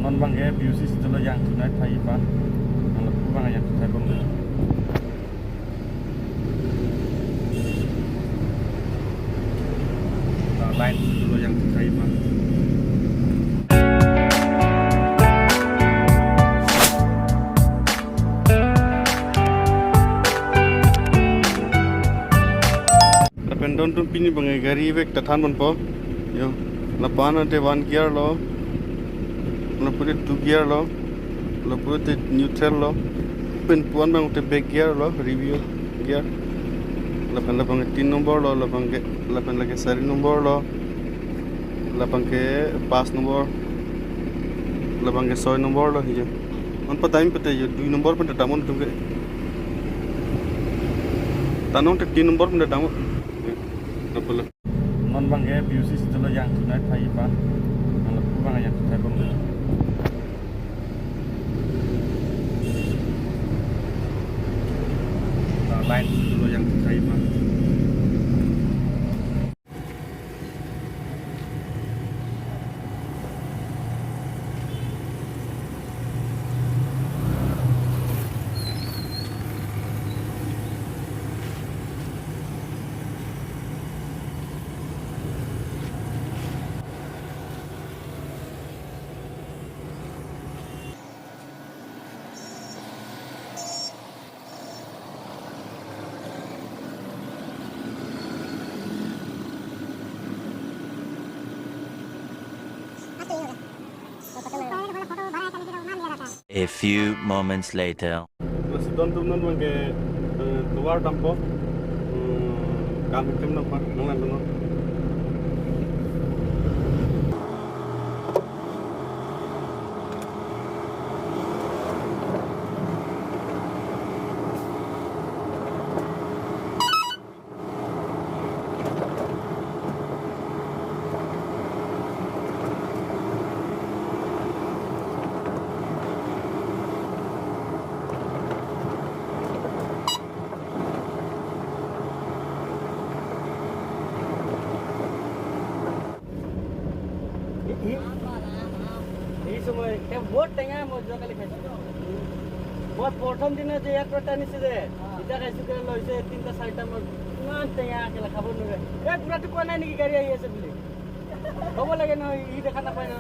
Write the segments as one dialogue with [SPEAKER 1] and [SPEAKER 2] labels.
[SPEAKER 1] non bang ke biusi sitolo yang tunai thai pa ang lapu bang yang thai bang lain sitolo yang thai pa pendon tun pini bangai gari bek tatan bon po yo lapana te 1 gear lo lapure 2 gear lo lapure te neutral lo pen puan bang te back gear lo review gear lapang 3 nombor lo lapang lagi 4 nombor lo lapang ke 5 nombor lapang ke 6 nombor lo hijo on pa time pete yo 2 nombor pen tamon tungke tanong te 3 nombor pen tamon non bang ke biusi sitolo yang tunai thai pa ang lapu bang yang thai bang lain sitolo yang thai pa
[SPEAKER 2] A few moments later.
[SPEAKER 1] Sidon tumnon bangke keluar tampo kami tim nomor nongan tuno সময় বহুত টেঙা মই যোৱাকালি খাইছোঁ মই প্ৰথম দিনা যে ইয়াৰ পৰা আনিছোঁ যে এতিয়া খাইছোঁ কেলে লৈছে 3টা 4টা মই ইমান টেঙা কেলে খাব নোৱাৰে এই পুৰাটো কোৱা নাই নেকি গাড়ী আহি আছে বুলি হ'ব লাগে নহয় ই দেখা নাপায় ন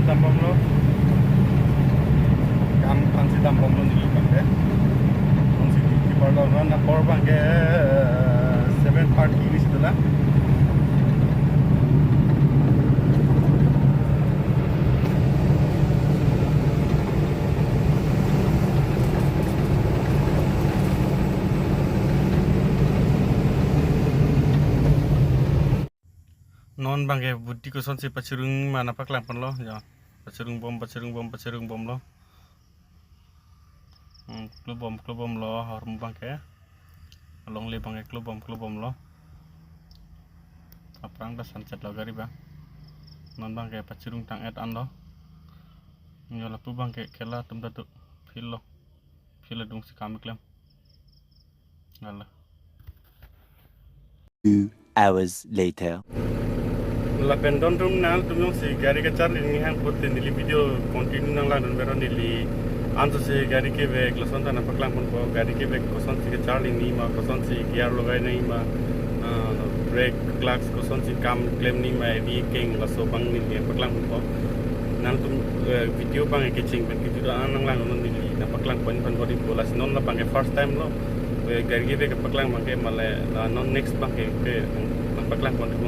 [SPEAKER 1] tambang lo kam pansi tambang lo nilu bangke pansi di parlo na por bangke 7 part ini setelah non bangke budi ko son si pacurung mana pak lampan lo ya pacurung bom lo klub bom lo harum bangke long le bangke klub bom lo aprang da sunset lo gari bang non bangke pacurung tang et an lo nyola pu bangke kela tum datu fil lo dung si kami klem ngala
[SPEAKER 2] 2 hours later.
[SPEAKER 1] La pendon tum nal tum yung si gari ka charli ni hang putte nili video continue nang la don beron nili anto si gari ke ve klason ta na paklang pon ko gari ke ve koson si ka charli ni ma koson si gear logai nei ma brake clutch koson si kam claim ni ma di king la so bang ni paklang pon ko nal tum video bang ke ching ben video nang la non nili na paklang pon body bola non la bang first time lo gari ke ve ka paklang bang ke male non next bang ke paklang pon ko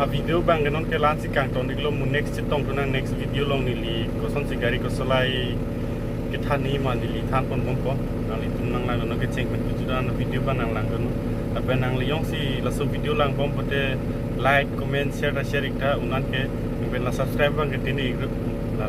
[SPEAKER 1] a video bang non ke lan si kang ton diklo mu next chitong to na next video long nili koson si gari ko solai ke thani ma nili than pon bom ko nali tum nang lang no ke cheng ben tu na video ban nang lang no apa nang liong si la so video lang bom pote like comment share ikta unan ke ben la subscribe bang ke tini la